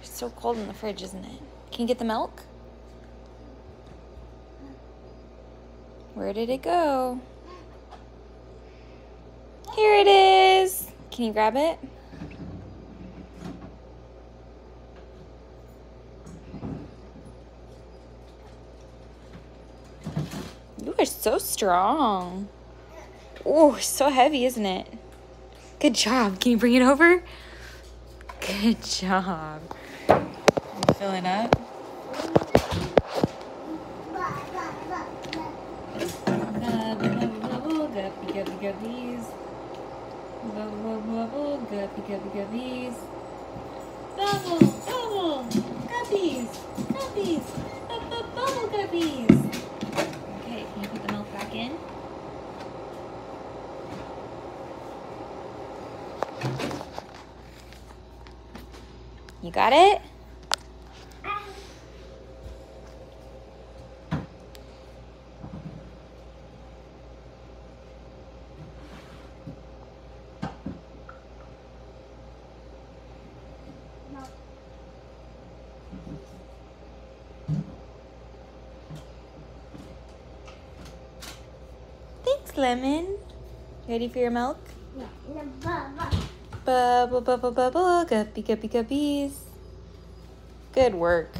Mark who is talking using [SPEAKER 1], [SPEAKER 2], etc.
[SPEAKER 1] It's so cold in the fridge, isn't it? Can you get the milk? Where did it go? Here it is. Can you grab it? You are so strong. Oh, so heavy, isn't it? Good job. Can you bring it over? Good job. Fill it up. Bubble, guppy, guppy, guppies. Bubble, bubble, guppy, guppy, guppies. Bubble, bubble, guppies, guppies, bubble guppies. Okay, can you put the milk back in? You got it? Thanks, Lemon. Ready for your milk? Bubble, bubble, bubble, guppy, guppy, guppies. Good work.